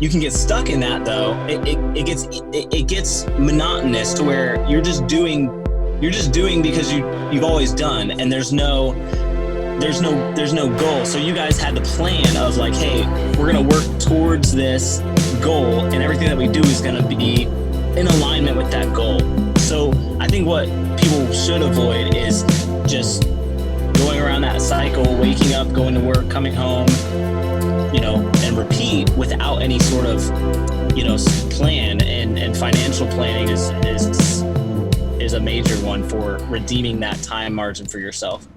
you can get stuck in that though. It gets monotonous to where you're just doing because you've always done, and there's no goal. So you guys had the plan of like, hey, we're gonna work towards this goal, and everything that we do is gonna be in alignment with that goal. So I think what people should avoid is just going around that cycle, waking up, going to work, coming home, and repeat without any sort of, plan. And financial planning is a major one for redeeming that time margin for yourself.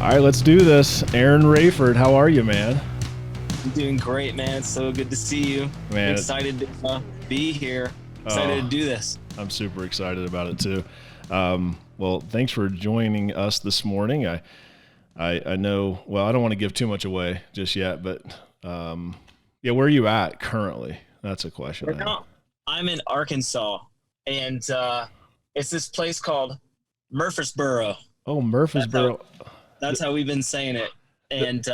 All right, let's do this. Aaron Rayford, how are you, man? I'm doing great, man. It's so good to see you. Man, I'm excited to be here. Excited to do this. I'm super excited about it too. Well, thanks for joining us this morning. I know, well, I don't want to give too much away just yet, but where are you at currently? That's a question. Right now, I'm in Arkansas, and it's this place called Murfreesboro. Oh, Murfreesboro. That's how we've been saying it. And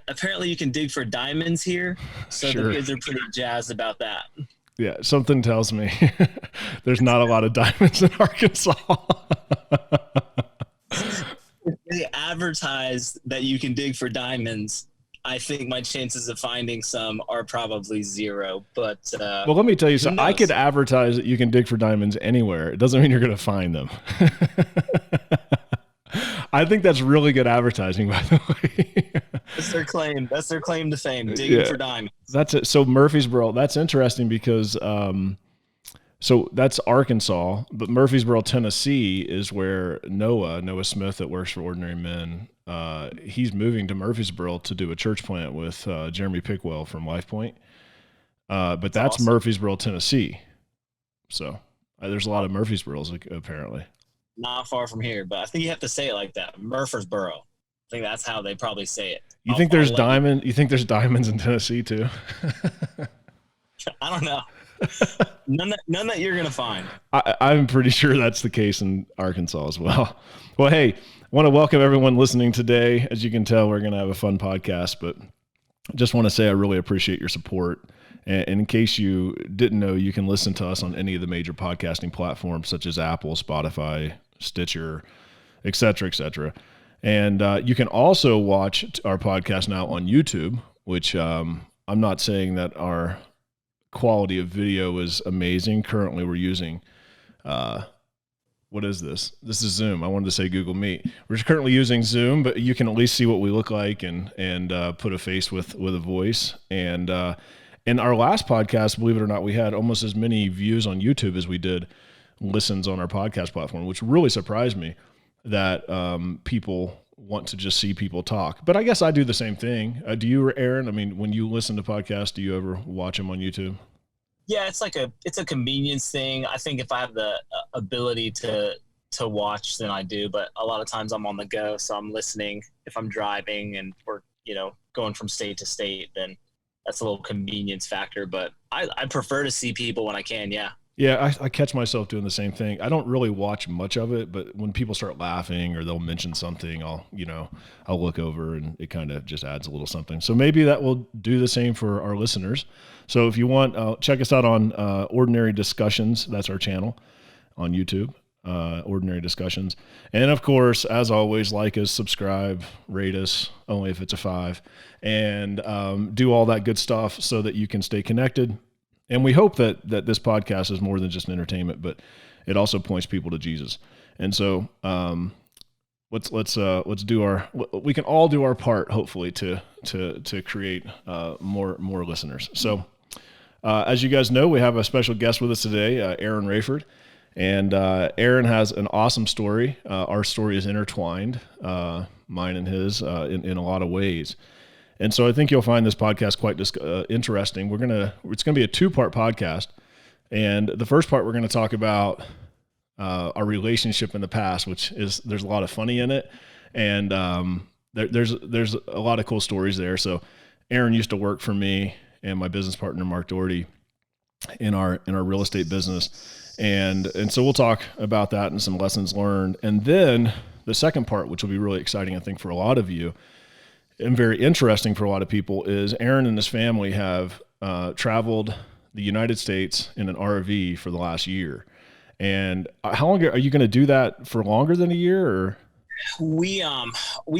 apparently you can dig for diamonds here. So Sure. The kids are pretty jazzed about that. Yeah, something tells me there's not a lot of diamonds in Arkansas. If they advertise that you can dig for diamonds, I think my chances of finding some are probably zero. But well, let me tell you something. I could advertise that you can dig for diamonds anywhere. It doesn't mean you're going to find them. I think that's really good advertising, by the way. That's their claim. That's their claim to fame, digging for diamonds. That's it. So Murfreesboro, that's interesting because so that's Arkansas, but Murfreesboro, Tennessee is where Noah Smith that works for Ordinary Men, he's moving to Murfreesboro to do a church plant with Jeremy Pickwell from Life Point. But that's awesome. Murfreesboro, Tennessee. So there's a lot of Murfreesboros apparently. Not far from here, but I think you have to say it like that. Murfreesboro. I think that's how they probably say it. You think there's diamonds in Tennessee too? I don't know. None that you're gonna find. I'm pretty sure that's the case in Arkansas as well. Well, hey, I want to welcome everyone listening today. As you can tell, we're gonna have a fun podcast, but I just want to say I really appreciate your support. And in case you didn't know, you can listen to us on any of the major podcasting platforms such as Apple, Spotify, Stitcher, et cetera, et cetera. And you can also watch our podcast now on YouTube, which I'm not saying that our quality of video is amazing. Currently, we're using, what is this? This is Zoom. I wanted to say Google Meet. We're currently using Zoom, but you can at least see what we look like and put a face with a voice. And in our last podcast, believe it or not, we had almost as many views on YouTube as we did listens on our podcast platform, which really surprised me that people want to just see people talk. But I guess I do the same thing. Do you, Aaron? I mean, when you listen to podcasts, do you ever watch them on YouTube? Yeah, it's a convenience thing. I think if I have the ability to watch, then I do. But a lot of times I'm on the go, so I'm listening. If I'm driving and we're going from state to state, then that's a little convenience factor. But I prefer to see people when I can. Yeah. Yeah, I catch myself doing the same thing. I don't really watch much of it, but when people start laughing or they'll mention something, I'll look over and it kind of just adds a little something. So maybe that will do the same for our listeners. So if you want, check us out on Ordinary Discussions. That's our channel on YouTube, Ordinary Discussions. And of course, as always, like us, subscribe, rate us, only if it's a 5, and do all that good stuff so that you can stay connected. And we hope that this podcast is more than just an entertainment, but it also points people to Jesus. And so let's do we can all do our part, hopefully, to create more listeners. So as you guys know, we have a special guest with us today, Aaron Rayford. And Aaron has an awesome story. Our story is intertwined, mine and his, in a lot of ways. And so I think you'll find this podcast quite interesting. It's gonna be a 2-part podcast, and the first part we're gonna talk about our relationship in the past, which is there's a lot of funny in it, and there's a lot of cool stories there. So Aaron used to work for me, and my business partner, Mark Doherty, in our real estate business. And so we'll talk about that and some lessons learned. And then the second part, which will be really exciting, I think, for a lot of you and very interesting for a lot of people, is Aaron and his family have traveled the United States in an RV for the last year. And how long are you going to do that for? Longer than a year? Or we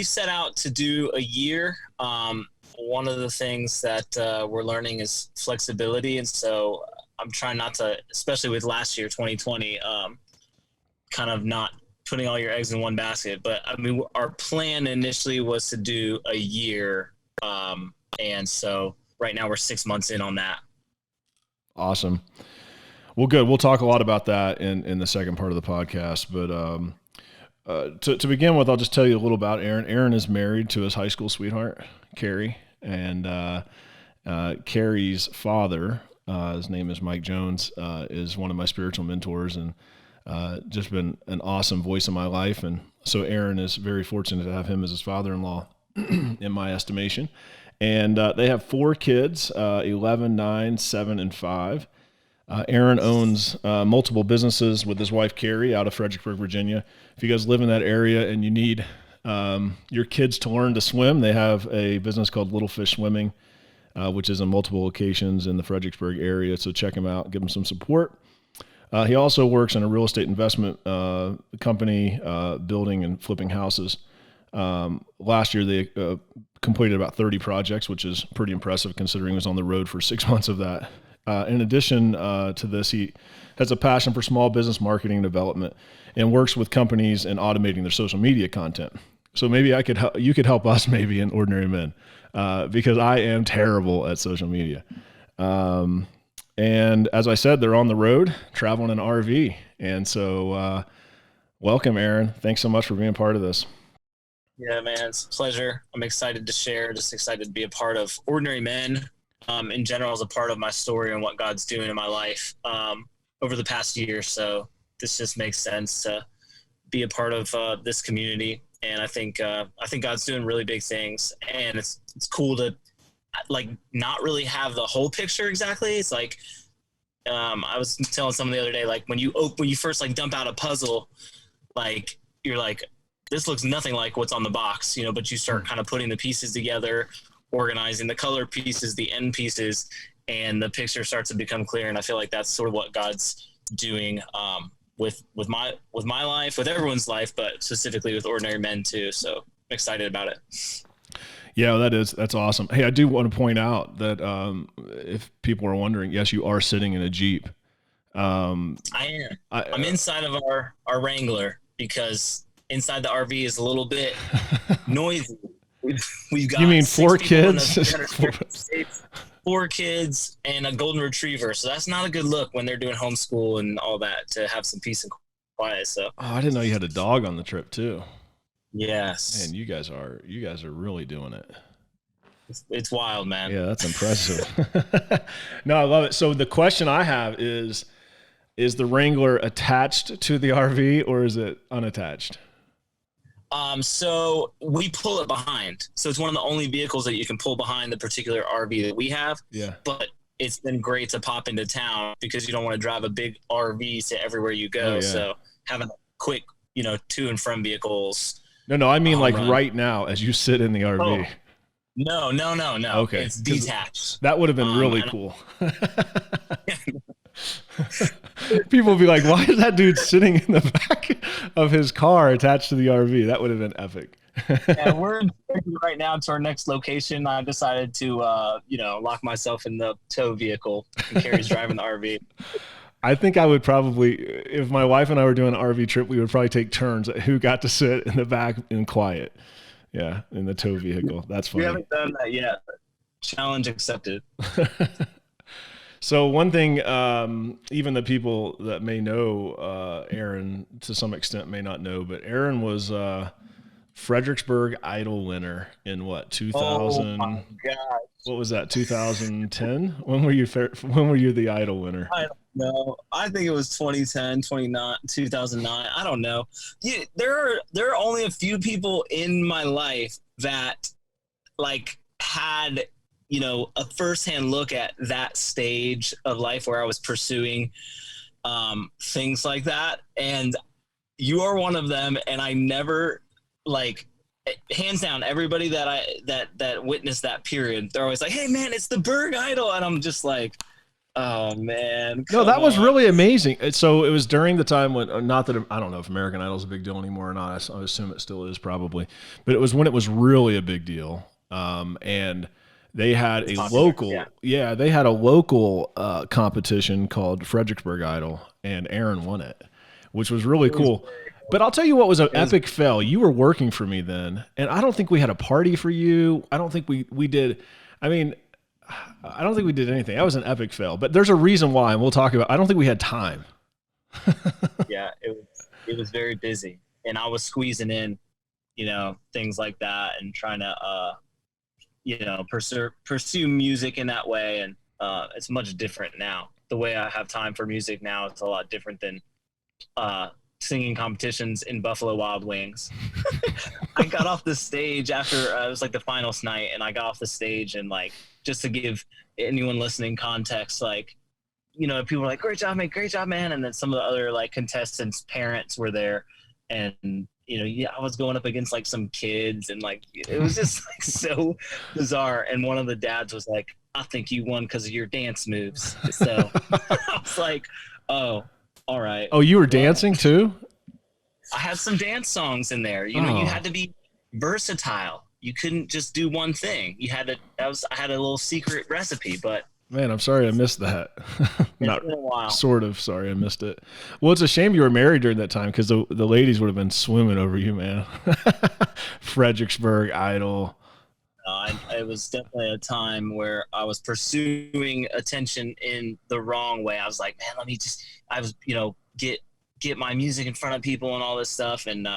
set out to do a year. One of the things that we're learning is flexibility, and so I'm trying not to, especially with last year 2020, kind of not putting all your eggs in one basket. But I mean, our plan initially was to do a year, and so right now we're 6 months in on that. Awesome. Well, good. We'll talk a lot about that in the second part of the podcast. But to begin with, I'll just tell you a little about Aaron. Aaron is married to his high school sweetheart, Carrie, and Carrie's father, his name is Mike Jones, is one of my spiritual mentors and just been an awesome voice in my life. And so Aaron is very fortunate to have him as his father-in-law, in my estimation. And they have 4 kids, 11, 9, 7, and 5. Aaron owns multiple businesses with his wife, Carrie, out of Fredericksburg, Virginia. If you guys live in that area and you need your kids to learn to swim, they have a business called Little Fish Swimming, which is in multiple locations in the Fredericksburg area. So check him out, give him some support. He also works in a real estate investment company, building and flipping houses. Last year, they completed about 30 projects, which is pretty impressive considering he was on the road for 6 months of that. In addition to this, he has a passion for small business marketing and development and works with companies in automating their social media content. So maybe you could help us maybe in Ordinary Men, because I am terrible at social media. And as I said, they're on the road traveling in an RV. And so welcome, Aaron. Thanks so much for being part of this. Yeah, man, it's a pleasure. I'm excited to share, just excited to be a part of Ordinary Men. In general, as a part of my story and what God's doing in my life over the past year. So this just makes sense to be a part of this community. And I think God's doing really big things, and it's cool to like not really have the whole picture exactly. It's like I was telling someone the other day, like when you first like dump out a puzzle, like you're like, this looks nothing like what's on the box, but you start kind of putting the pieces together, organizing the color pieces, the end pieces, and the picture starts to become clear. And I feel like that's sort of what God's doing with my life, with everyone's life, but specifically with Ordinary Men too. So I'm excited about it. Yeah, that's awesome. Hey, I do want to point out that if people are wondering, yes, you are sitting in a Jeep. I am. I'm inside of our Wrangler because inside the RV is a little bit noisy. We've got. You mean 4 kids? 4 kids and a golden retriever. So that's not a good look when they're doing homeschool and all that, to have some peace and quiet. So. Oh, I didn't know you had a dog on the trip too. Yes. Man, you guys are really doing it. It's wild, man. Yeah, that's impressive. No, I love it. So the question I have is the Wrangler attached to the RV or is it unattached? So we pull it behind. So it's one of the only vehicles that you can pull behind the particular RV that we have. Yeah. But it's been great to pop into town because you don't want to drive a big RV to everywhere you go. Oh, yeah. So having quick, to and from vehicles. No, I mean like right now as you sit in the RV. Oh. No. Okay. It's detached. That would have been really cool. People would be like, why is that dude sitting in the back of his car attached to the RV? That would have been epic. Yeah, we're right now to our next location. I decided to, lock myself in the tow vehicle and Carrie's driving the RV. I think I would probably, if my wife and I were doing an RV trip, we would probably take turns at who got to sit in the back in quiet. Yeah, in the tow vehicle. That's funny. We haven't done that yet. Challenge accepted. So one thing, even the people that may know Aaron to some extent may not know, but Aaron was Fredericksburg Idol winner in what, 2000? Oh my gosh. What was that, 2010? When were you the Idol winner? I don't know. I think it was 2010, 2009. I don't know. Yeah, there are only a few people in my life that like had a firsthand look at that stage of life where I was pursuing things like that. And you are one of them. And I never, like, hands down, everybody that witnessed that period, they're always like, hey man, it's the Berg Idol. And I'm just like, oh man, No, that was on. really amazing. So it was during the time when, not that I don't know if American Idol is a big deal anymore or not. I assume it still is probably, but it was when it was really a big deal. And they had a local, they had a local competition called Fredericksburg Idol, and Aaron won it, which was really cool. But I'll tell you what was an epic fail. You were working for me then, and I don't think we had a party for you. I don't think we did. I mean, I don't think we did anything. That was an epic fail. But there's a reason why, and we'll talk about. I don't think we had time. Yeah, it was very busy, and I was squeezing in, things like that, and trying to, pursue music in that way. And it's much different now. The way I have time for music now, it's a lot different than singing competitions in Buffalo Wild Wings. I got off the stage after it was like the finals night, and I got off the stage, and like, just to give anyone listening context, like, people were like, great job man, and then some of the other like contestants' parents were there, and I was going up against like some kids, and like it was just like so bizarre. And one of the dads was like, I think you won because of your dance moves. So I was like, oh, all right. Oh, you were dancing too? I had some dance songs in there. You had to be versatile. You couldn't just do one thing. You had to. I had a little secret recipe, but man, I'm sorry I missed that. Not been a while. Sort of sorry I missed it. Well, it's a shame you were married during that time, because the ladies would have been swimming over you, man. Fredericksburg Idol. It was definitely a time where I was pursuing attention in the wrong way. I was like, man, get my music in front of people and all this stuff. And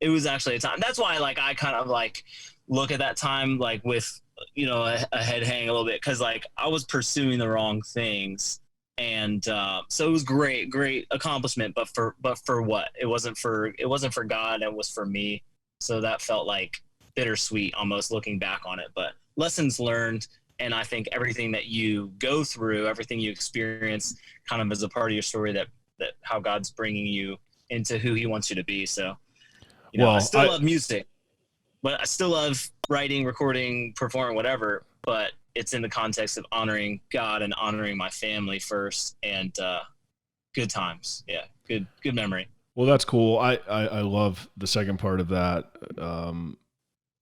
it was actually a time. That's why, like, I kind of like look at that time like with, a head hang a little bit, because like I was pursuing the wrong things. And so it was great accomplishment, but for what? It wasn't for God. It was for me. So that felt like bittersweet almost, looking back on it, but lessons learned. And I think everything that you go through, everything you experience, kind of as a part of your story, that how God's bringing you into who he wants you to be. So, I still love music, but I still love writing, recording, performing, whatever, but it's in the context of honoring God and honoring my family first, and good times. Yeah. Good memory. Well, that's cool. I love the second part of that.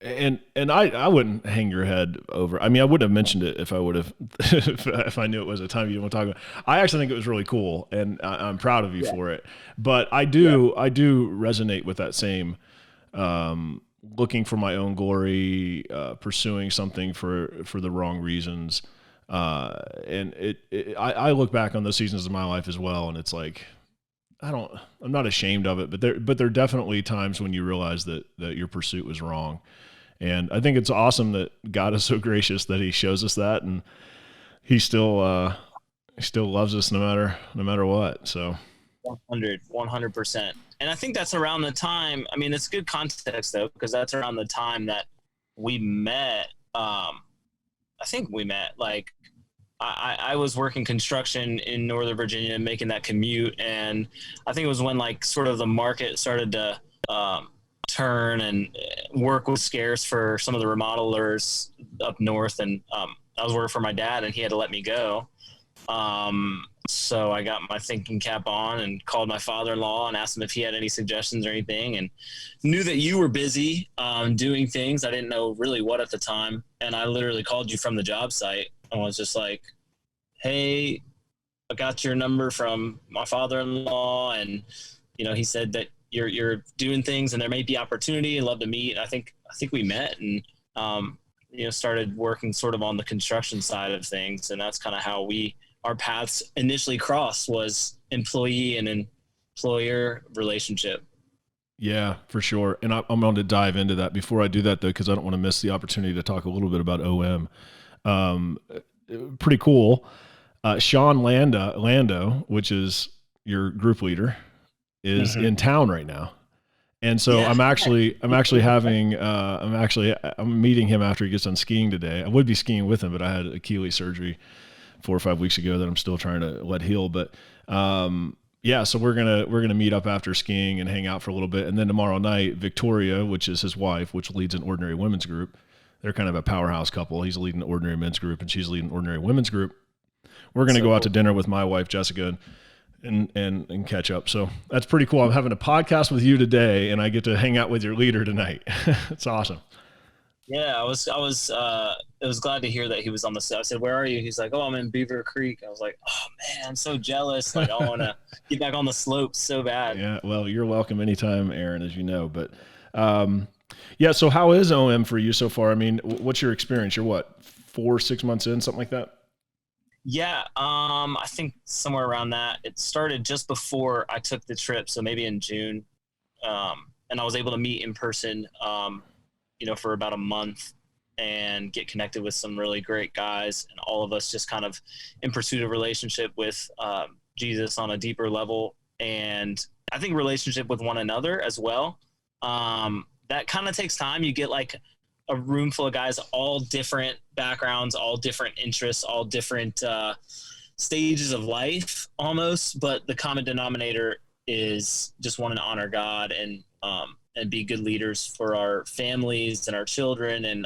And I wouldn't hang your head over. I mean, I wouldn't have mentioned it if I would have, if I knew it was a time you didn't want to talk about. I actually think it was really cool, and I'm proud of you for it. But I do resonate with that same, looking for my own glory, pursuing something for the wrong reasons. And I look back on those seasons of my life as well, and it's like, I'm not ashamed of it, but there are definitely times when you realize that your pursuit was wrong. And I think it's awesome that God is so gracious that he shows us that, and he still loves us no matter what. So 100%. And I think that's around the time, I mean, it's good context though, because that's around the time that we met. I think we met, like, I was working construction in Northern Virginia, making that commute. And I think it was when like sort of the market started to turn, and work was scarce for some of the remodelers up north. And I was working for my dad, and he had to let me go. So I got my thinking cap on and called my father-in-law and asked him if he had any suggestions or anything, and knew that you were busy doing things. I didn't know really what at the time. And I literally called you from the job site. I was just like, hey, I got your number from my father-in-law, and he said that you're doing things and there may be opportunity. I'd love to meet. I think we met, and started working sort of on the construction side of things. And that's kind of how our paths initially crossed, was employee and employer relationship. Yeah, for sure. And I'm going to dive into that. Before I do that, though, because I don't want to miss the opportunity to talk a little bit about OM. Pretty cool. Sean Lando, which is your group leader, is in town right now. And so Yeah. I'm meeting him after he gets done skiing today. I would be skiing with him, but I had Achilles surgery 4 or 5 weeks ago that I'm still trying to let heal. But yeah, so we're gonna meet up after skiing and hang out for a little bit, and then tomorrow night, Victoria, which is his wife, which leads an ordinary women's group. They're kind of a powerhouse couple. He's leading an ordinary men's group, and she's leading an ordinary women's group. We're gonna go out to dinner with my wife Jessica and catch up. So that's pretty cool. I'm having a podcast with you today, and I get to hang out with your leader tonight. It's awesome. Yeah, I was glad to hear that he was on the set. I said, "Where are you?" He's like, "Oh, I'm in Beaver Creek." I was like, "Oh man, I'm so jealous. Like, I want to get back on the slopes so bad." Yeah, well, you're welcome anytime, Aaron, as you know. But yeah, so how is OM for you so far? I mean, what's your experience? You're what, 4 or 6 months in, something like that? Yeah, I think somewhere around that. It started just before I took the trip, so maybe in June, and I was able to meet in person, for about a month and get connected with some really great guys, and all of us just kind of in pursuit of relationship with Jesus on a deeper level, and I think relationship with one another as well. That kind of takes time. You get like a room full of guys, all different backgrounds, all different interests, all different stages of life almost. But the common denominator is just wanting to honor God and be good leaders for our families and our children,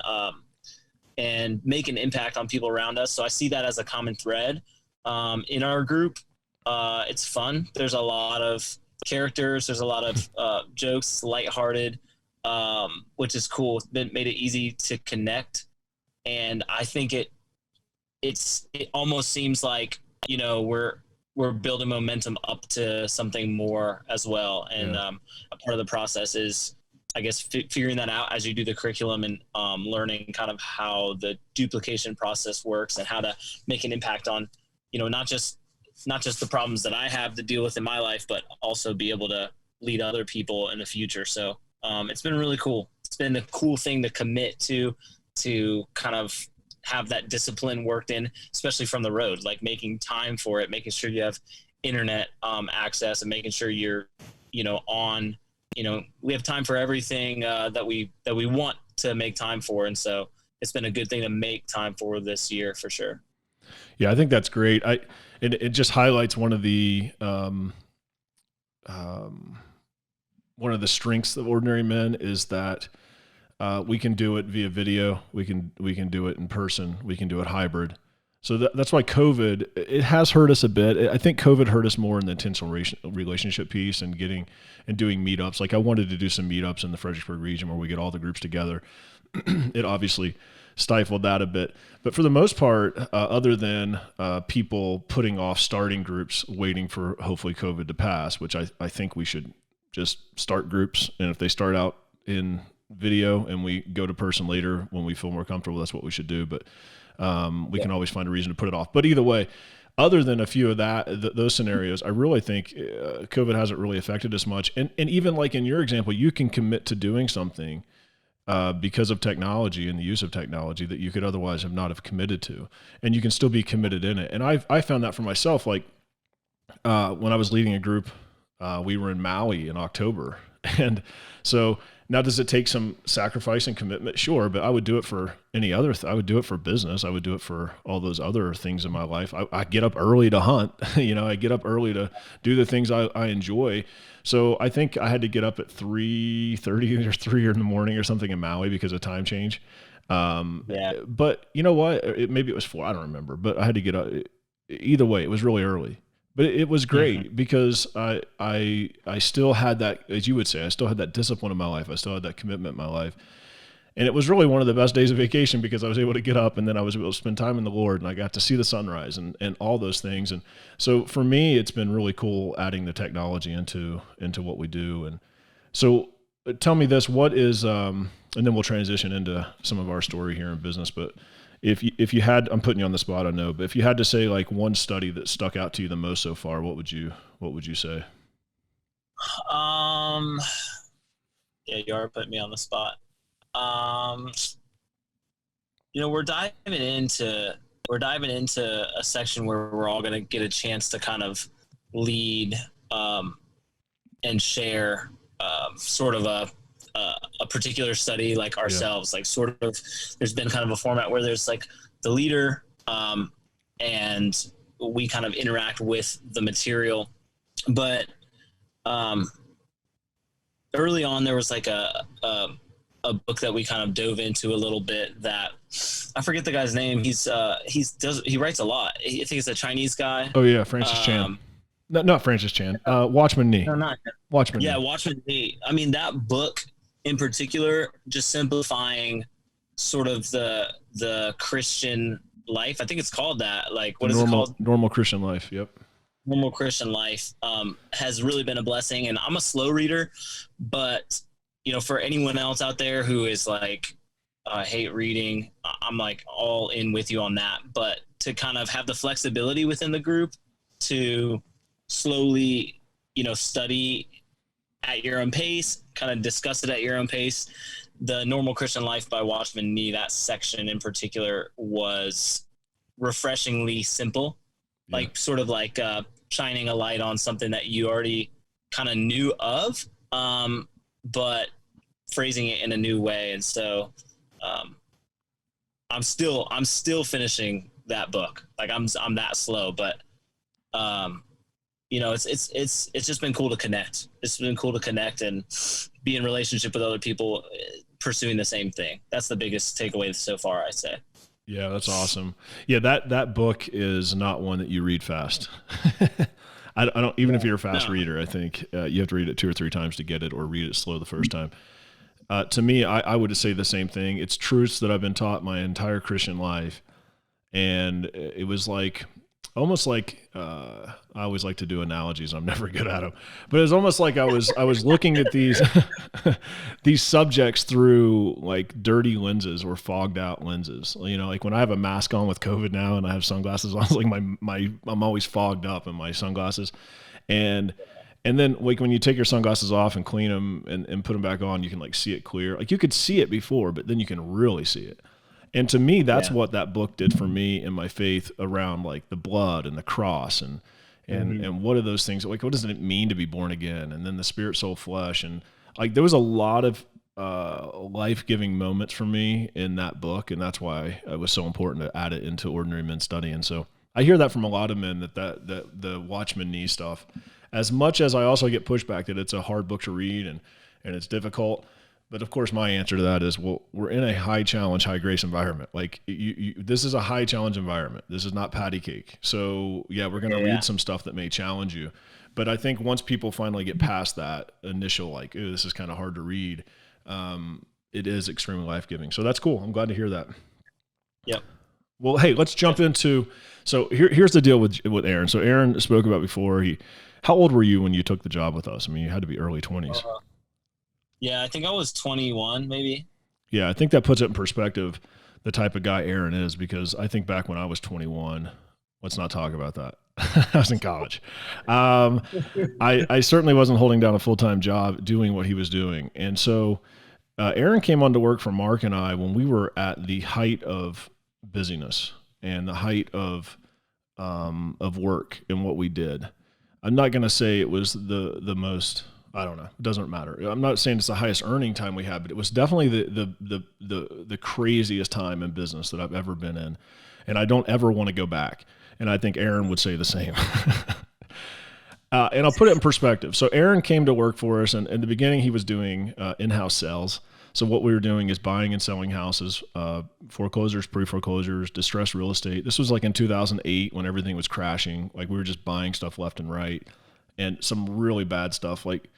and make an impact on people around us. So I see that as a common thread in our group. It's fun. There's a lot of characters. There's a lot of jokes, lighthearted, which is cool. It's made it easy to connect. And I think it almost seems like, we're building momentum up to something more as well. And a part of the process is, I guess, figuring that out as you do the curriculum, and learning kind of how the duplication process works and how to make an impact on, not just the problems that I have to deal with in my life, but also be able to lead other people in the future. So it's been really cool. It's been a cool thing to commit to kind of have that discipline worked in, especially from the road, like making time for it, making sure you have internet access, and making sure you're, on, we have time for everything that we want to make time for. And so it's been a good thing to make time for this year for sure. Yeah, I think that's great. It just highlights one of the strengths of ordinary men is that we can do it via video. We can do it in person. We can do it hybrid. So that's why COVID, it has hurt us a bit. I think COVID hurt us more in the intentional relationship piece and doing meetups. Like I wanted to do some meetups in the Fredericksburg region where we get all the groups together. It obviously stifled that a bit. But for the most part, other than people putting off starting groups, waiting for hopefully COVID to pass, which I think we should just start groups. And if they start out in video and we go to person later when we feel more comfortable, that's what we should do. But we can always find a reason to put it off. But either way, other than a few of those scenarios, I really think COVID hasn't really affected us much. And even like in your example, you can commit to doing something because of technology and the use of technology that you could otherwise have not have committed to, and you can still be committed in it. And I found that for myself, like when I was leading a group, we were in Maui in October. And so now, does it take some sacrifice and commitment? Sure. But I would do it for any other, I would do it for business. I would do it for all those other things in my life. I get up early to hunt, I get up early to do the things I enjoy. So I think I had to get up at 3:30 or 3 in the morning or something in Maui because of time change. But you know what? Maybe it was 4. I don't remember, but I had to get up. Either way, it was really early. But it was great because I still had that, as you would say, I still had that discipline in my life. I still had that commitment in my life. And it was really one of the best days of vacation because I was able to get up and then I was able to spend time in the Lord and I got to see the sunrise and all those things. And so for me, it's been really cool adding the technology into what we do. And so tell me this, what is, and then we'll transition into some of our story here in business, but if you had, I'm putting you on the spot, I know, but if you had to say like one study that stuck out to you the most so far, what would you say? Yeah, you are putting me on the spot. We're diving into a section where we're all going to get a chance to kind of lead and share sort of a particular study like ourselves, like sort of, there's been kind of a format where there's like the leader, and we kind of interact with the material. But early on, there was like a book that we kind of dove into a little bit that I forget the guy's name. He writes a lot. I think it's a Chinese guy. Oh yeah, Francis Chan. No, not Francis Chan. Watchman Nee. No, not Watchman. Yeah, Nee. Watchman Nee. I mean, that book in particular, just simplifying sort of the Christian life. I think it's called that. Like, what is it called? Normal Christian life. Yep. Normal Christian life has really been a blessing. And I'm a slow reader, but for anyone else out there who is like, I hate reading, I'm like all in with you on that. But to kind of have the flexibility within the group to slowly, study at your own pace, kind of discuss it at your own pace. The Normal Christian Life by Watchman Nee, that section in particular was refreshingly simple, like sort of like shining a light on something that you already kind of knew of, but phrasing it in a new way. And so I'm still finishing that book. Like I'm that slow, but it's just been cool to connect. It's been cool to connect and be in relationship with other people pursuing the same thing. That's the biggest takeaway so far, I'd say. Yeah, that's awesome. Yeah, that book is not one that you read fast. I don't, even if you're a fast reader, I think you have to read it 2 or 3 times to get it, or read it slow the first time. To me, I would say the same thing. It's truths that I've been taught my entire Christian life. And it was like, almost like, I always like to do analogies. I'm never good at them, but it's almost like I was looking at these, these subjects through like dirty lenses or fogged out lenses. Like when I have a mask on with COVID now and I have sunglasses on, it's like I'm always fogged up in my sunglasses. And then like when you take your sunglasses off and clean them and put them back on, you can like see it clear. Like you could see it before, but then you can really see it. And to me, that's what that book did for me in my faith around like the blood and the cross and what are those things? Like, what does it mean to be born again? And then the spirit, soul, flesh. And like, there was a lot of life-giving moments for me in that book. And that's why it was so important to add it into Ordinary Men Study. And so I hear that from a lot of men that the Watchman Nee stuff, as much as I also get pushback that it's a hard book to read and it's difficult. But of course, my answer to that is, well, we're in a high challenge, high grace environment. Like this is a high challenge environment. This is not patty cake. So yeah, we're going to read some stuff that may challenge you. But I think once people finally get past that initial, like, ooh, this is kind of hard to read, it is extremely life-giving. So that's cool. I'm glad to hear that. Yep. Well, hey, let's jump into, so here's the deal with Aaron. So Aaron spoke about before, how old were you when you took the job with us? I mean, you had to be early 20s. Yeah, I think I was 21, maybe. Yeah, I think that puts it in perspective, the type of guy Aaron is, because I think back when I was 21, let's not talk about that. I was in college. I certainly wasn't holding down a full-time job doing what he was doing. And so Aaron came on to work for Mark and I when we were at the height of busyness and the height of work and what we did. I'm not going to say it was the most, I don't know. It doesn't matter. I'm not saying it's the highest earning time we had, but it was definitely the craziest time in business that I've ever been in. And I don't ever want to go back. And I think Aaron would say the same. And I'll put it in perspective. So Aaron came to work for us, and in the beginning he was doing in-house sales. So what we were doing is buying and selling houses, foreclosures, pre-foreclosures, distressed real estate. This was like in 2008 when everything was crashing. Like we were just buying stuff left and right, and some really bad stuff. Like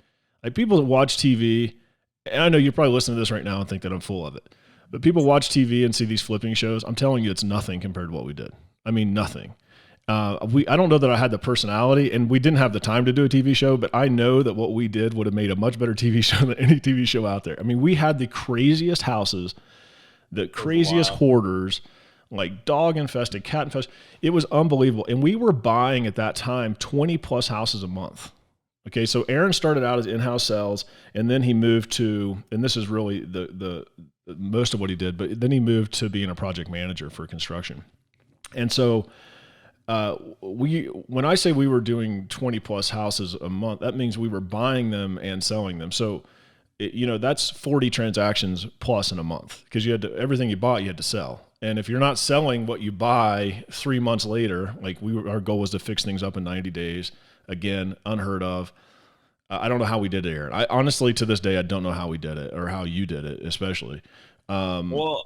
people that watch TV, and I know you're probably listening to this right now and think that I'm full of it, but people watch TV and see these flipping shows. I'm telling you, it's nothing compared to what we did. I mean, nothing. I don't know that I had the personality, and we didn't have the time to do a TV show, but I know that what we did would have made a much better TV show than any TV show out there. I mean, we had the craziest houses, the craziest hoarders, like dog infested, cat infested. It was unbelievable. And we were buying at that time 20 plus houses a month. Okay. So Aaron started out as in-house sales, and then he moved to, and this is really the most of what he did, but then he moved to being a project manager for construction. And so when I say we were doing 20 plus houses a month, that means we were buying them and selling them. So, that's 40 transactions plus in a month, because everything you bought, you had to sell. And if you're not selling what you buy 3 months later, like our goal was to fix things up in 90 days. Again, unheard of. I don't know how we did it, Aaron. I honestly, to this day, I don't know how we did it or how you did it, especially. Well,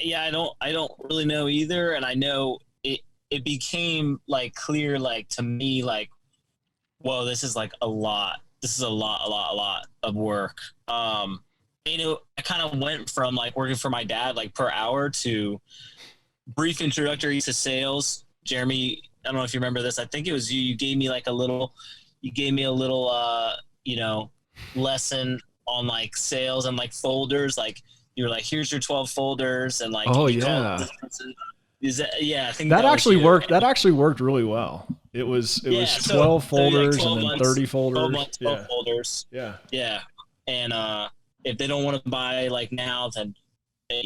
yeah, I don't really know either. And I know it became like clear, like to me, like, whoa, this is like a lot. This is a lot of work. I kind of went from like working for my dad, like per hour, to brief introductory to sales. Jeremy, I don't know if you remember this. I think it was you. You gave me a little lesson on like sales and like folders. Like you were like, here's your 12 folders. And like, oh yeah. I think that actually worked. That actually worked really well. It was 12 folders, like 12 and then months, 30 folders. 12 folders. Yeah. Yeah. And if they don't want to buy like now, then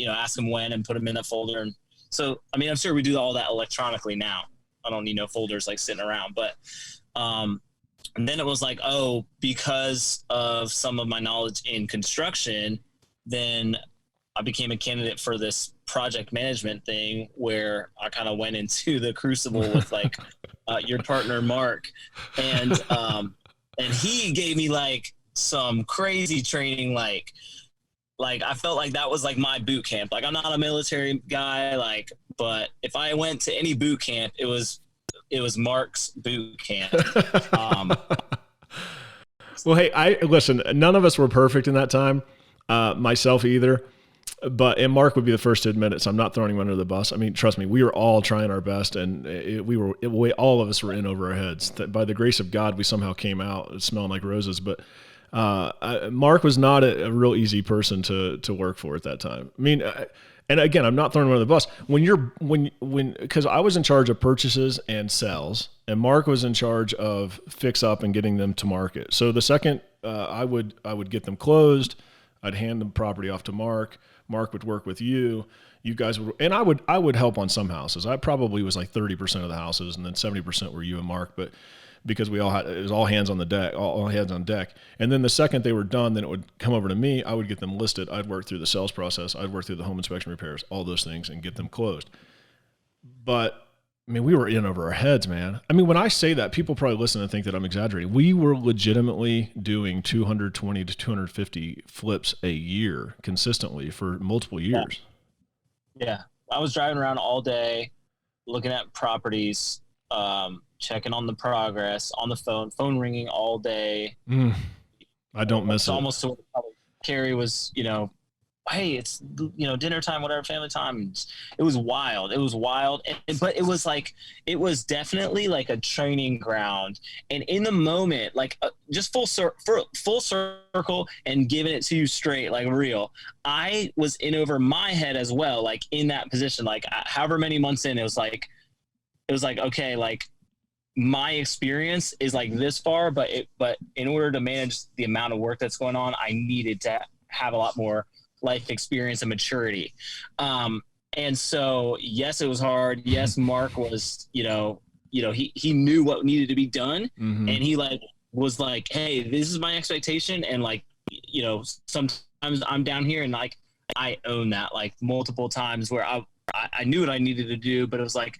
ask them when and put them in a folder. And so, I mean, I'm sure we do all that electronically now. I don't need no folders like sitting around. But and then it was like, oh, because of some of my knowledge in construction, then I became a candidate for this project management thing where I kind of went into the crucible with like your partner, Mark. And he gave me like some crazy training. Like I felt like that was like my boot camp. Like I'm not a military guy, but if I went to any boot camp, it was Mark's boot camp. Well, hey, listen, none of us were perfect in that time, myself either. And Mark would be the first to admit it, so I'm not throwing him under the bus. I mean, trust me, we were all trying our best, and all of us were in over our heads. By the grace of God, we somehow came out smelling like roses. But Mark was not a real easy person to work for at that time. I mean, and again, I'm not throwing him under the bus. Because I was in charge of purchases and sales, and Mark was in charge of fix up and getting them to market. So the second I would get them closed, I'd hand the property off to Mark. Mark would work with you. You guys would, and I would help on some houses. I probably was like 30% of the houses, and then 70% were you and Mark. But because it was all hands on the deck, all hands on deck. And then the second they were done, then it would come over to me. I would get them listed. I'd work through the sales process. I'd work through the home inspection, repairs, all those things, and get them closed. But I mean, we were in over our heads, man. I mean, when I say that, people probably listen and think that I'm exaggerating. We were legitimately doing 220 to 250 flips a year consistently for multiple years. Yeah. I was driving around all day looking at properties, checking on the progress on the phone ringing all day. I don't miss it. Almost to what Carrie was, hey, it's dinner time, whatever, family time. It was wild. But it was definitely like a training ground. And in the moment, like just full circle and giving it to you straight, like real. I was in over my head as well, like in that position. Like however many months in, it was like okay, like my experience is like this far, but in order to manage the amount of work that's going on, I needed to have a lot more life experience and maturity. And so, yes, it was hard. Yes, Mark was, he knew what needed to be done. Mm-hmm. And he was like, hey, this is my expectation. And sometimes I'm down here and like, I own that like multiple times where I knew what I needed to do, but it was like,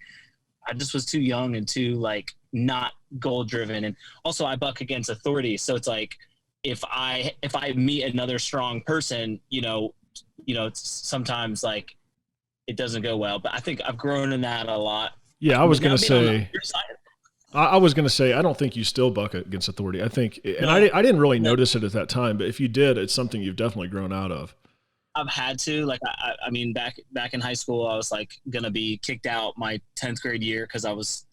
I just was too young and too like not goal driven. And also I buck against authority. So it's like, if I meet another strong person, it's sometimes like it doesn't go well. But I think I've grown in that a lot. Yeah, I was going to say. I was going to say I don't think you still buck against authority. I think, and I didn't really notice it at that time, but if you did, it's something you've definitely grown out of. I've had to, like, I mean, back in high school, I was like gonna be kicked out my 10th grade year because I was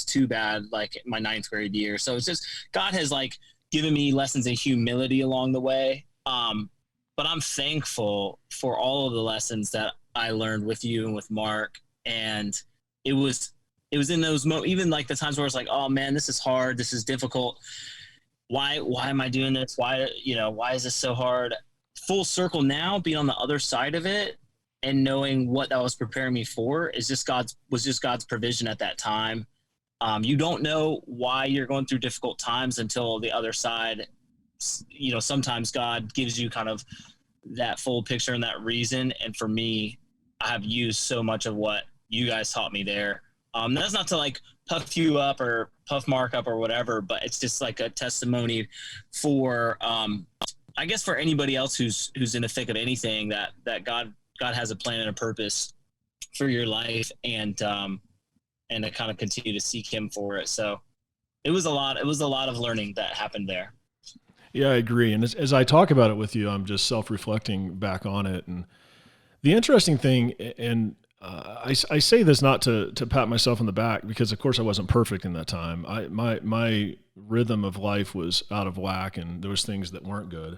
too bad, like my 9th grade year. So it's just God has like given me lessons in humility along the way. But I'm thankful for all of the lessons that I learned with you and with Mark. And it was in those moments, even like the times where it's like, oh man, this is hard, this is difficult. Why am I doing this? Why is this so hard? Full circle now, being on the other side of it, and knowing what that was preparing me for is just God's provision at that time. You don't know why you're going through difficult times until the other side. You know, sometimes God gives you kind of that full picture and that reason. And for me, I have used so much of what you guys taught me there. That's not to like puff you up or puff Mark up or whatever, but it's just like a testimony for, I guess, for anybody else who's in the thick of anything, that God has a plan and a purpose for your life, and to kind of continue to seek Him for it. So it was a lot of learning that happened there. Yeah, I agree. And as I talk about it with you, I'm just self-reflecting back on it. And the interesting thing, and I say this not to pat myself on the back, because of course I wasn't perfect in that time. My rhythm of life was out of whack, and there was things that weren't good.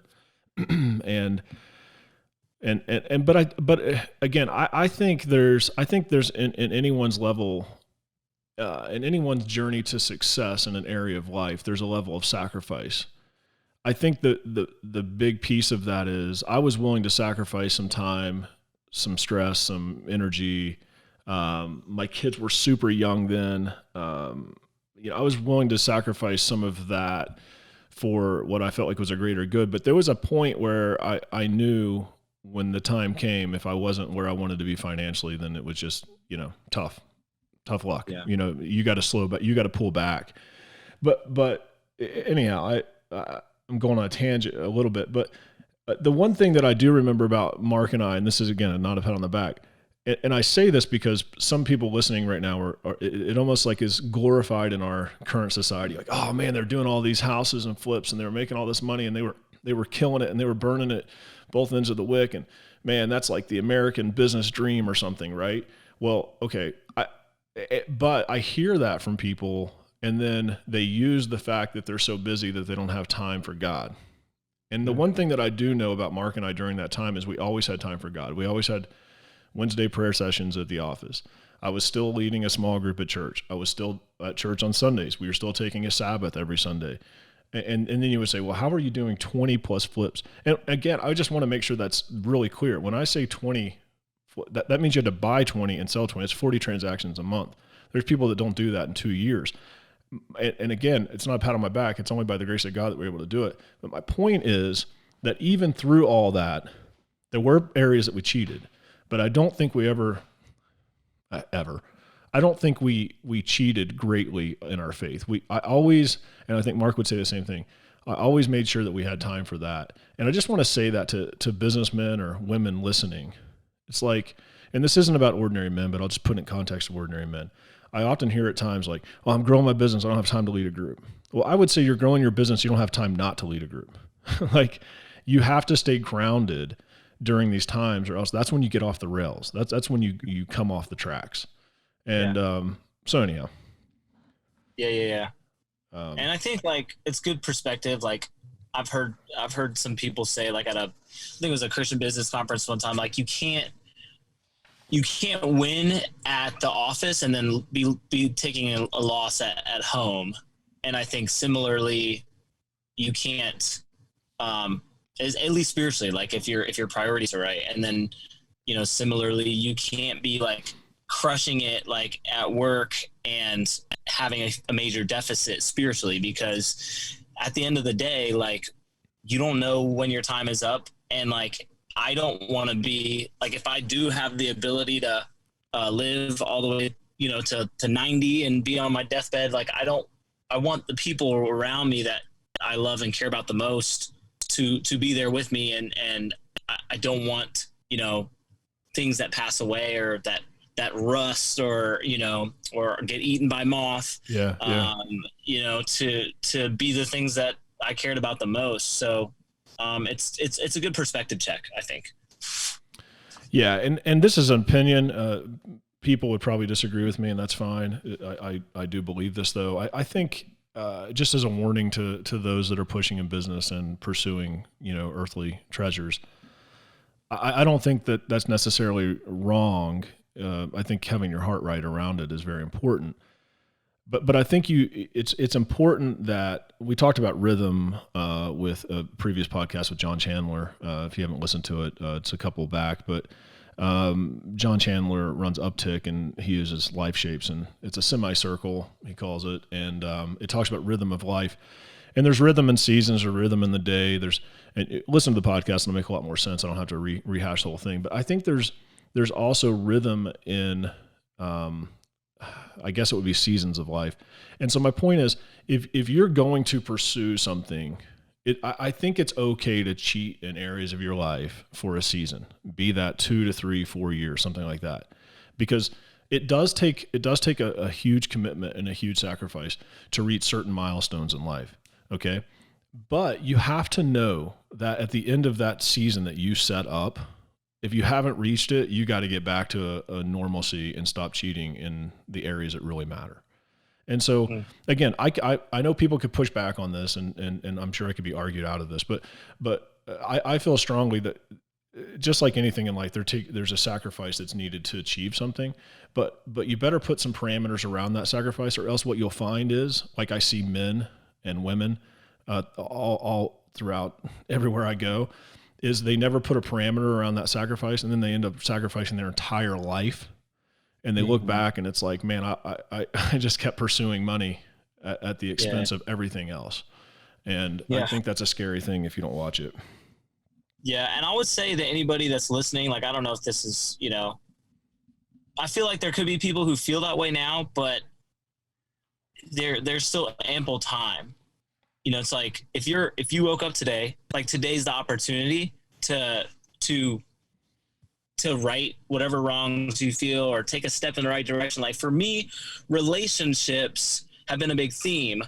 but again, I think there's in anyone's level, in anyone's journey to success in an area of life, there's a level of sacrifice. I think the big piece of that is I was willing to sacrifice some time, some stress, some energy. My kids were super young then. I was willing to sacrifice some of that for what I felt like was a greater good. But there was a point where I knew when the time came, if I wasn't where I wanted to be financially, then it was just, tough luck. Yeah. You got to slow back, you got to pull back. But anyhow, I'm going on a tangent a little bit, but the one thing that I do remember about Mark and I, and this is again, not a pat on the back, and I say this because some people listening right now it almost like is glorified in our current society. Like, oh man, they're doing all these houses and flips and they were making all this money and they were killing it and they were burning it both ends of the wick. And man, that's like the American business dream or something, right? Well, okay. But I hear that from people, and then they use the fact that they're so busy that they don't have time for God. And the one thing that I do know about Mark and I during that time is we always had time for God. We always had Wednesday prayer sessions at the office. I was still leading a small group at church. I was still at church on Sundays. We were still taking a Sabbath every Sunday. And then you would say, well, how are you doing 20 plus flips? And again, I just want to make sure that's really clear. When I say 20, that means you had to buy 20 and sell 20. It's 40 transactions a month. There's people that don't do that in 2 years. And again, it's not a pat on my back. It's only by the grace of God that we're able to do it. But my point is that even through all that, there were areas that we cheated. But I don't think we I don't think we cheated greatly in our faith. I always, and I think Mark would say the same thing, I always made sure that we had time for that. And I just want to say that to businessmen or women listening. It's like, and this isn't about ordinary men, but I'll just put it in context of ordinary men. I often hear at times like, oh, I'm growing my business, I don't have time to lead a group. Well, I would say you're growing your business, you don't have time not to lead a group. Like, you have to stay grounded during these times, or else that's when you get off the rails. That's when you come off the tracks. And so anyhow. Yeah. And I think like it's good perspective. Like I've heard some people say, like I think it was a Christian business conference one time, like you can't win at the office and then be taking a loss at home. And I think similarly, you can't, at least spiritually, like if your priorities are right. And then, similarly, you can't be like crushing it like at work and having a major deficit spiritually, because at the end of the day, like you don't know when your time is up. And like, I don't want to be like, if I do have the ability to live all the way, to 90 and be on my deathbed, like I want the people around me that I love and care about the most to be there with me. And I don't want, things that pass away or that rust or get eaten by moth, to be the things that I cared about the most. So it's a good perspective check, I think. Yeah. And this is an opinion. People would probably disagree with me, and that's fine. I do believe this though. I think, just as a warning to those that are pushing in business and pursuing, earthly treasures, I don't think that that's necessarily wrong. I think having your heart right around it is very important. But I think it's important that we talked about rhythm with a previous podcast with John Chandler. If you haven't listened to it, it's a couple back. But John Chandler runs Uptick, and he uses life shapes, and it's a semicircle, he calls it. And it talks about rhythm of life. And there's rhythm in seasons or rhythm in the day. Listen to the podcast, and it'll make a lot more sense. I don't have to rehash the whole thing. But I think there's also rhythm in, I guess it would be seasons of life. And so my point is, if you're going to pursue something, I think it's okay to cheat in areas of your life for a season, be that 2 to 3, 4 years, something like that, because it does take a huge commitment and a huge sacrifice to reach certain milestones in life. Okay. But you have to know that at the end of that season that you set up, if you haven't reached it, you got to get back to a normalcy and stop cheating in the areas that really matter. And so again, I know people could push back on this, and I'm sure I could be argued out of this, but I feel strongly that just like anything in life, there's a sacrifice that's needed to achieve something, but you better put some parameters around that sacrifice, or else what you'll find is, like I see men and women all throughout everywhere I go, is they never put a parameter around that sacrifice, and then they end up sacrificing their entire life. And they look back and it's like, man, I just kept pursuing money at the expense of everything else. And I think that's a scary thing if you don't watch it. Yeah. And I would say that anybody that's listening, like, I don't know if this is, I feel like there could be people who feel that way now, but there's still ample time. It's like, if you woke up today, like today's the opportunity to right whatever wrongs you feel, or take a step in the right direction. Like for me, relationships have been a big theme,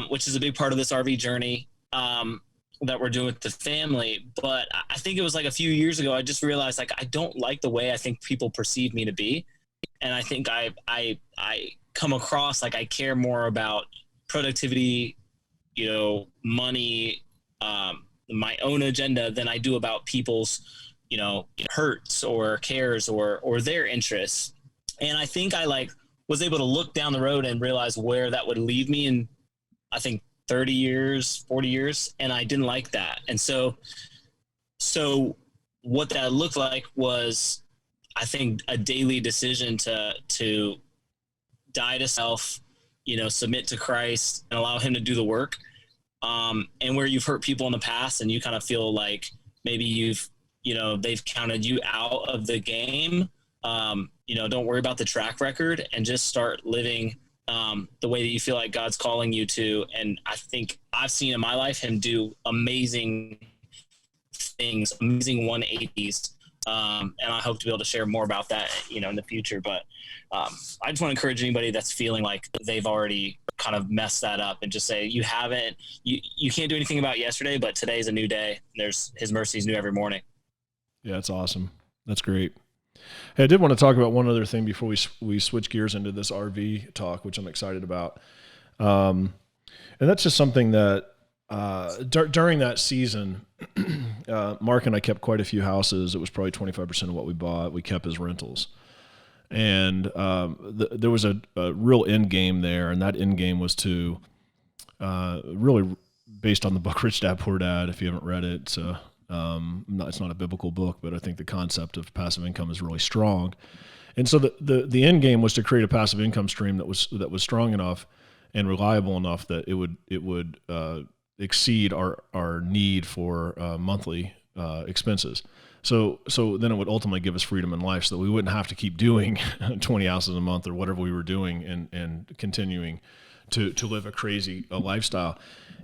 which is a big part of this RV journey that we're doing with the family. But I think it was like a few years ago, I just realized, like, I don't like the way I think people perceive me to be. And I think I come across like I care more about productivity, money, my own agenda than I do about people's, hurts or cares or their interests. And I think I was able to look down the road and realize where that would leave me in, I think, 30 years, 40 years. And I didn't like that. And so what that looked like was, I think, a daily decision to die to self, submit to Christ and allow him to do the work. And where you've hurt people in the past and you kind of feel like maybe they've counted you out of the game. Don't worry about the track record and just start living the way that you feel like God's calling you to. And I think I've seen in my life him do amazing things, amazing 180s. And I hope to be able to share more about that, in the future. But I just want to encourage anybody that's feeling like they've already kind of messed that up, and just say, you can't do anything about yesterday, but today's a new day. There's his mercies new every morning. Yeah, that's awesome. That's great. Hey, I did want to talk about one other thing before we switch gears into this RV talk, which I'm excited about. And that's just something that during that season, Mark and I kept quite a few houses. It was probably 25% of what we bought. We kept as rentals. And there was a real end game there, and that end game was to really based on the book Rich Dad Poor Dad. If you haven't read it, it's not a biblical book, but I think the concept of passive income is really strong. And so the end game was to create a passive income stream that was strong enough and reliable enough that it would exceed our need for monthly expenses. So then it would ultimately give us freedom in life, so that we wouldn't have to keep doing 20 houses a month or whatever we were doing and continuing to live a crazy lifestyle.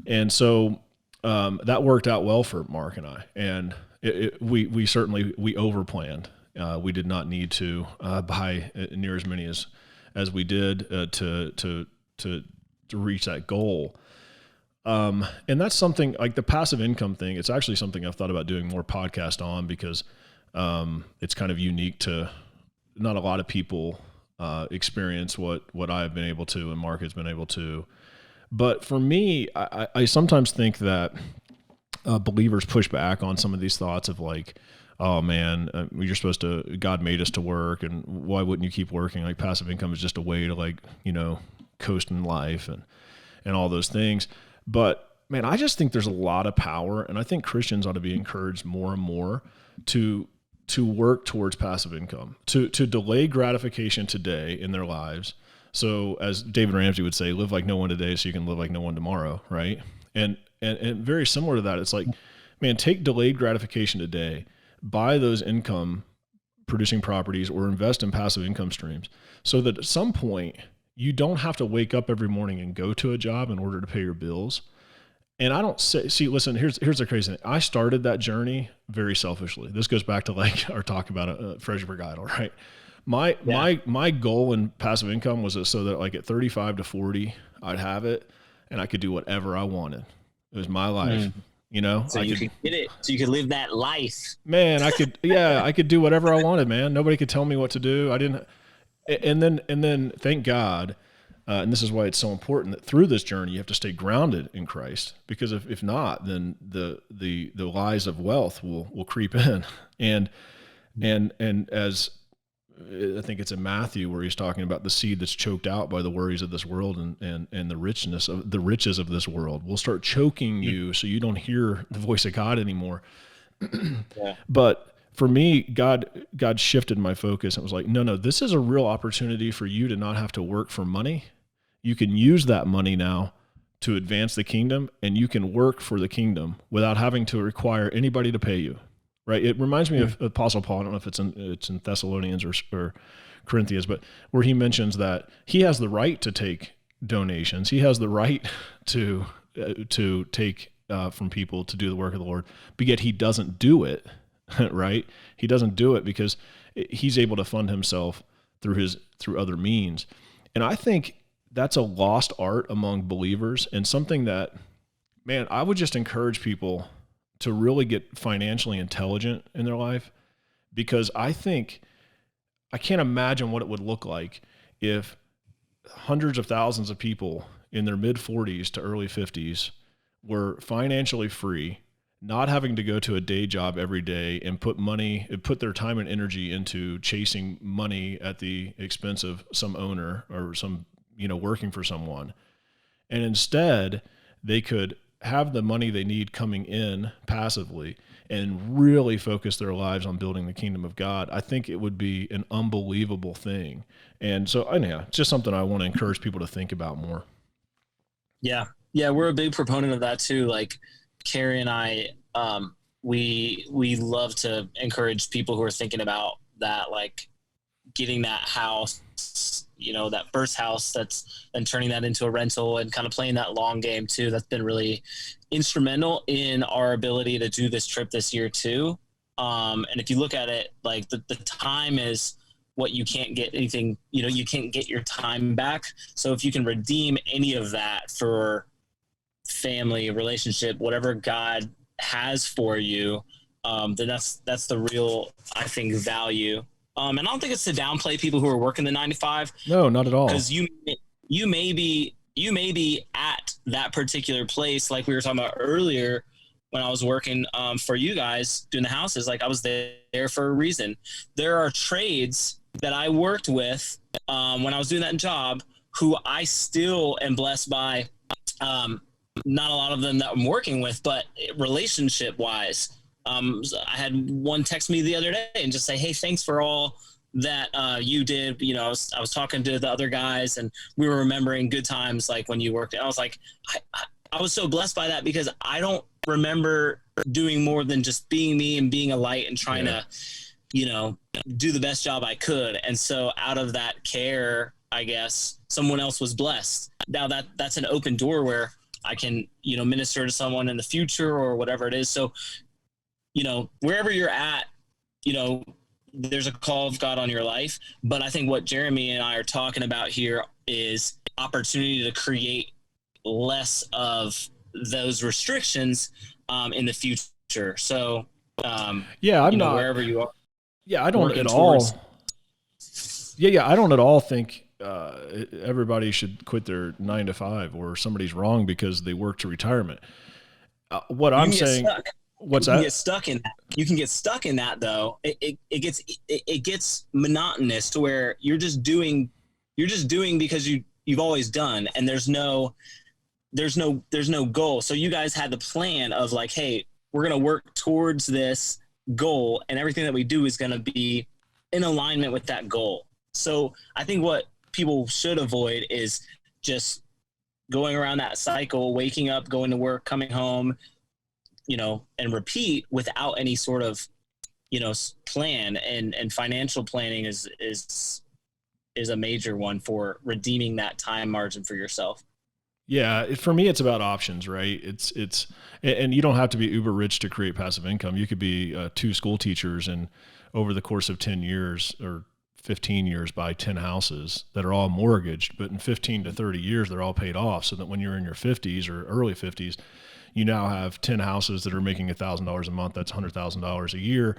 And so that worked out well for Mark and I. And we certainly overplanned. We did not need to buy near as many as we did to reach that goal. And that's something like the passive income thing. It's actually something I've thought about doing more podcast on, because it's kind of unique to not a lot of people experience what I've been able to and Mark has been able to. But for me, I sometimes think that believers push back on some of these thoughts of like, oh man, God made us to work, and why wouldn't you keep working? Like passive income is just a way to coast in life and all those things. But man, I just think there's a lot of power, and I think Christians ought to be encouraged more and more to to work towards passive income, to delay gratification today in their lives. So as David Ramsey would say, live like no one today so you can live like no one tomorrow, right? And very similar to that, it's like, man, take delayed gratification today, buy those income producing properties or invest in passive income streams so that at some point you don't have to wake up every morning and go to a job in order to pay your bills. And I don't say, see, listen, here's the crazy thing. I started that journey very selfishly. This goes back to like our talk about a Fredericksburg Idol, right? My goal in passive income was so that like at 35 to 40, I'd have it and I could do whatever I wanted. It was my life, you know? So you could get it. So you could live that life. Man, I could do whatever I wanted, man. Nobody could tell me what to do. I didn't. And then thank God. And this is why it's so important that through this journey, you have to stay grounded in Christ, because if not, then the lies of wealth will creep in. And as I think it's in Matthew where he's talking about the seed that's choked out by the worries of this world and the riches of this world will start choking you so you don't hear the voice of God anymore. Yeah. But for me, God shifted my focus and was like, no, this is a real opportunity for you to not have to work for money. You can use that money now to advance the kingdom, and you can work for the kingdom without having to require anybody to pay you. Right. It reminds me of Apostle Paul. I don't know if it's in Thessalonians or Corinthians, but where he mentions that he has the right to take donations. He has the right to take from people to do the work of the Lord, but yet he doesn't do it. Right. He doesn't do it because he's able to fund himself through other means. And I think that's a lost art among believers, and something that, man, I would just encourage people to really get financially intelligent in their life, because I can't imagine what it would look like if hundreds of thousands of people in their mid 40s to early 50s were financially free, not having to go to a day job every day and put their time and energy into chasing money at the expense of some owner or some, working for someone. And instead they could have the money they need coming in passively and really focus their lives on building the kingdom of God. I think it would be an unbelievable thing. And so anyhow, it's just something I want to encourage people to think about more. Yeah. Yeah. We're a big proponent of that too. Like Carrie and I, we love to encourage people who are thinking about that, like getting that house, that first house, that's then turning that into a rental and kind of playing that long game too. That's been really instrumental in our ability to do this trip this year too. And if you look at it, like the time is what you can't get anything, you can't get your time back. So if you can redeem any of that for family, relationship, whatever God has for you, then that's the real, I think, value. And I don't think it's to downplay people who are working the 9 to 5. No, not at all. Because you may be at that particular place, like we were talking about earlier when I was working for you guys doing the houses. Like I was there for a reason. There are trades that I worked with when I was doing that job who I still am blessed by. Not a lot of them that I'm working with, but relationship wise. I had one text me the other day and just say, hey, thanks for all that you did. I was talking to the other guys and we were remembering good times like when you worked. I was like, I was so blessed by that, because I don't remember doing more than just being me and being a light and trying to, do the best job I could. And so out of that care, I guess someone else was blessed. Now that's an open door where I can, minister to someone in the future or whatever it is. So, wherever you're at, there's a call of God on your life. But I think what Jeremy and I are talking about here is opportunity to create less of those restrictions in the future. So, I'm not wherever you are. Yeah, I don't at all. Yeah, I don't at all think everybody should quit their 9 to 5 or somebody's wrong because they work to retirement. What I'm saying. What's that? You can get stuck in that though. It gets monotonous to where you're just doing because you've always done, and there's no goal. So you guys had the plan of like, hey, we're going to work towards this goal, and everything that we do is going to be in alignment with that goal. So I think what people should avoid is just going around that cycle, waking up, going to work, coming home, and repeat without any sort of, plan. And financial planning is a major one for redeeming that time margin for yourself. Yeah, for me, it's about options, right? And you don't have to be uber rich to create passive income. You could be 2 school teachers and over the course of 10 years or 15 years buy 10 houses that are all mortgaged, but in 15 to 30 years, they're all paid off. So that when you're in your 50s or early 50s, you now have 10 houses that are making $1,000 a month. That's $100,000 a year.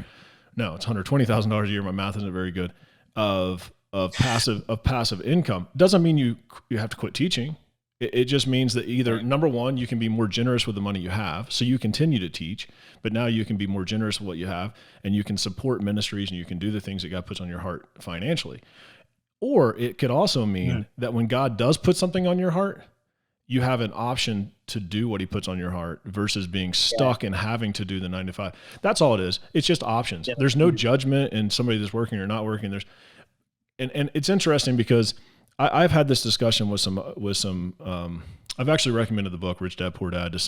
No, it's $120,000 a year. My math isn't very good of passive income. Doesn't mean you have to quit teaching. It just means that either, number one, you can be more generous with the money you have, so you continue to teach, but now you can be more generous with what you have, and you can support ministries, and you can do the things that God puts on your heart financially. Or it could also mean that when God does put something on your heart, you have an option to do what he puts on your heart versus being stuck and having to do the 9 to 5. That's all it is. It's just options. Yep. There's no judgment in somebody that's working or not working. And it's interesting because I've had this discussion with some. I've actually recommended the book Rich Dad Poor Dad to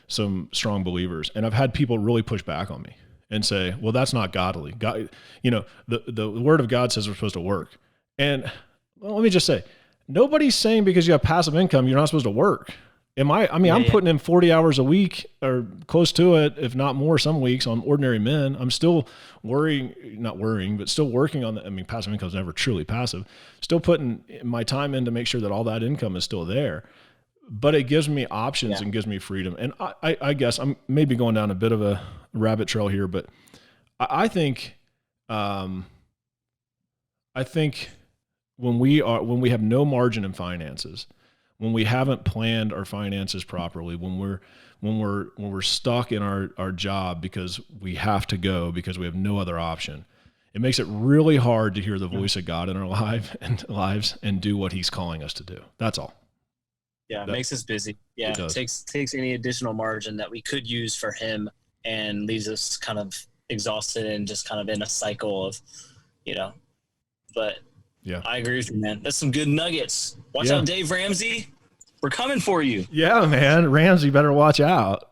some strong believers, and I've had people really push back on me and say, "Well, that's not godly." God, the Word of God says we're supposed to work, and let me just say, nobody's saying because you have passive income you're not supposed to work. I'm putting in 40 hours a week or close to it, if not more some weeks on ordinary men. I'm still not worrying, but still working on that. Passive income is never truly passive. Still putting my time in to make sure that all that income is still there. But it gives me options and gives me freedom. And I guess I'm maybe going down a bit of a rabbit trail here, but I think when we have no margin in finances, when we haven't planned our finances properly, when we're stuck in our job because we have to go because we have no other option, it makes it really hard to hear the voice of God in our lives and do what he's calling us to do. That's all. Yeah, it makes us busy. Yeah, it takes any additional margin that we could use for him and leaves us kind of exhausted and just kind of in a cycle of, but yeah, I agree with you, man. That's some good nuggets. Watch out, Dave Ramsey. We're coming for you. Yeah, man. Ramsey better watch out.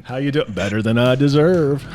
How you doing? Better than I deserve.